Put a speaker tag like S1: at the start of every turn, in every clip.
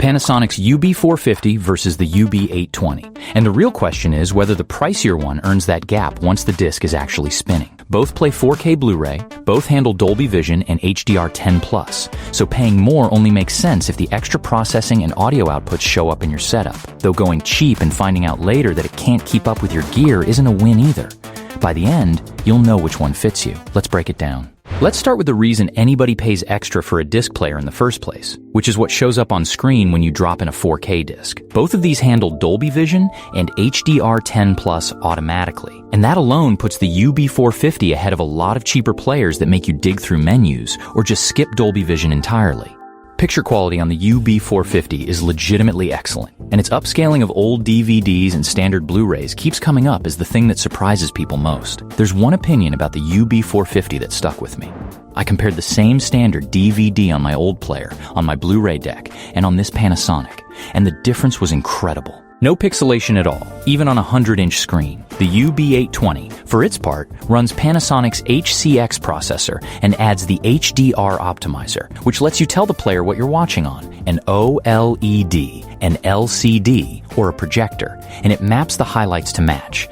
S1: Panasonic's UB450 versus the UB820. And the real question is whether the pricier one earns that gap once the disc is actually spinning. Both play 4K Blu-ray, both handle Dolby Vision and HDR10+, so paying more only makes sense if the extra processing and audio outputs show up in your setup, though going cheap and finding out later that it can't keep up with your gear isn't a win either. By the end, you'll know which one fits you. Let's break it down. Let's start with the reason anybody pays extra for a disc player in the first place, which is what shows up on screen when you drop in a 4K disc. Both of these handle Dolby Vision and HDR10+ automatically, and that alone puts the UB450 ahead of a lot of cheaper players that make you dig through menus or just skip Dolby Vision entirely. Picture quality on the UB450 is legitimately excellent, and its upscaling of old DVDs and standard Blu-rays keeps coming up as the thing that surprises people most. There's one opinion about the UB450 that stuck with me. I compared the same standard DVD on my old player, on my Blu-ray deck, and on this Panasonic, and the difference was incredible. No pixelation at all, even on a 100-inch screen. The UB820, for its part, runs Panasonic's HCX processor and adds the HDR optimizer, which lets you tell the player what you're watching on, an OLED, an LCD, or a projector, and it maps the highlights to match.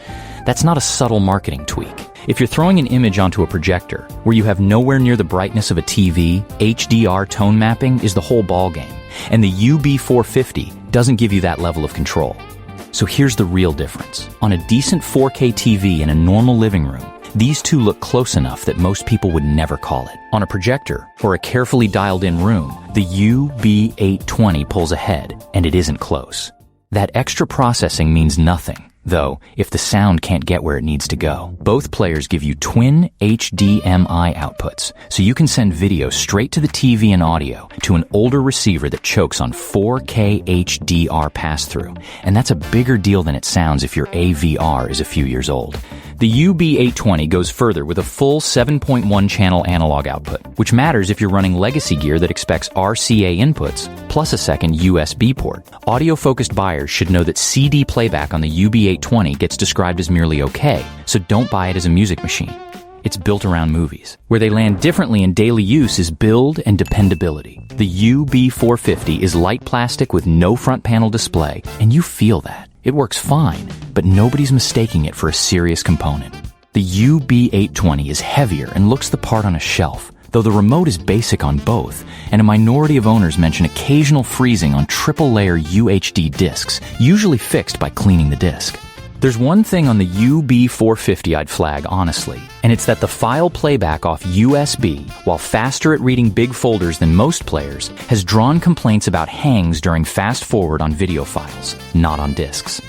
S1: That's not a subtle marketing tweak. If you're throwing an image onto a projector, where you have nowhere near the brightness of a TV, HDR tone mapping is the whole ballgame, and the UB450 doesn't give you that level of control. So here's the real difference. On a decent 4K TV in a normal living room, these two look close enough that most people would never call it. On a projector, or a carefully dialed-in room, the UB820 pulls ahead, and it isn't close. That extra processing means nothing, though, if the sound can't get where it needs to go. Both players give you twin HDMI outputs, so you can send video straight to the TV and audio to an older receiver that chokes on 4K HDR pass-through, and that's a bigger deal than it sounds if your AVR is a few years old. The UB820 goes further with a full 7.1 channel analog output, which matters if you're running legacy gear that expects RCA inputs, plus a second USB port. Audio-focused buyers should know that CD playback on the UB820 gets described as merely okay, so don't buy it as a music machine. It's built around movies. Where they land differently in daily use is build and dependability. The UB450 is light plastic with no front panel display, and you feel that. It works fine, but nobody's mistaking it for a serious component. The UB820 is heavier and looks the part on a shelf, though the remote is basic on both, and a minority of owners mention occasional freezing on triple-layer UHD discs, usually fixed by cleaning the disc. There's one thing on the UB450 I'd flag honestly, and it's that the file playback off USB, while faster at reading big folders than most players, has drawn complaints about hangs during fast forward on video files, not on discs.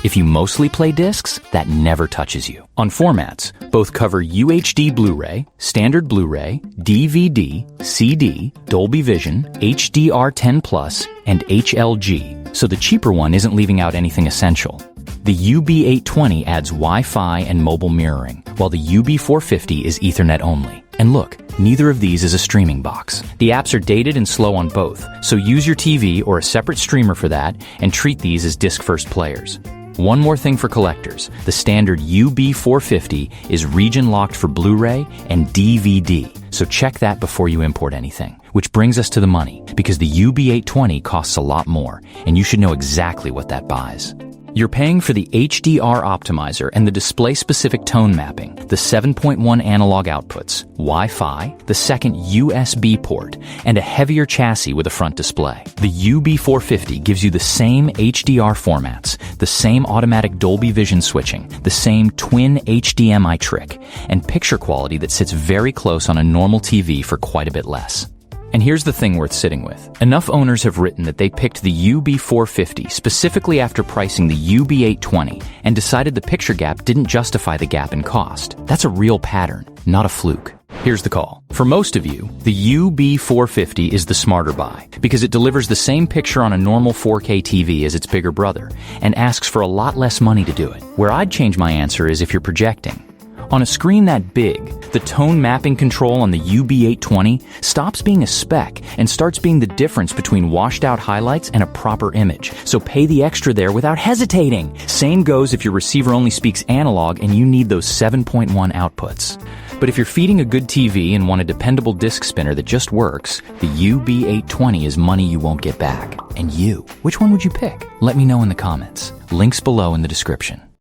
S1: If you mostly play discs, that never touches you. On formats, both cover UHD Blu-ray, standard Blu-ray, DVD, CD, Dolby Vision, HDR10+, and HLG, so the cheaper one isn't leaving out anything essential. The UB820 adds Wi-Fi and mobile mirroring, while the UB450 is Ethernet only. And look, neither of these is a streaming box. The apps are dated and slow on both, so use your TV or a separate streamer for that and treat these as disc-first players. One more thing for collectors, the standard UB450 is region-locked for Blu-ray and DVD, so check that before you import anything. Which brings us to the money, because the UB820 costs a lot more, and you should know exactly what that buys. You're paying for the HDR optimizer and the display-specific tone mapping, the 7.1 analog outputs, Wi-Fi, the second USB port, and a heavier chassis with a front display. The UB450 gives you the same HDR formats, the same automatic Dolby Vision switching, the same twin HDMI trick, and picture quality that sits very close on a normal TV for quite a bit less. And here's the thing worth sitting with. Enough owners have written that they picked the UB450 specifically after pricing the UB820 and decided the picture gap didn't justify the gap in cost. That's a real pattern, not a fluke. Here's the call. For most of you, the UB450 is the smarter buy because it delivers the same picture on a normal 4K TV as its bigger brother and asks for a lot less money to do it. Where I'd change my answer is if you're projecting. On a screen that big, the tone mapping control on the UB820 stops being a spec and starts being the difference between washed out highlights and a proper image. So pay the extra there without hesitating. Same goes if your receiver only speaks analog and you need those 7.1 outputs. But if you're feeding a good TV and want a dependable disc spinner that just works, the UB820 is money you won't get back. And you, which one would you pick? Let me know in the comments. Links below in the description.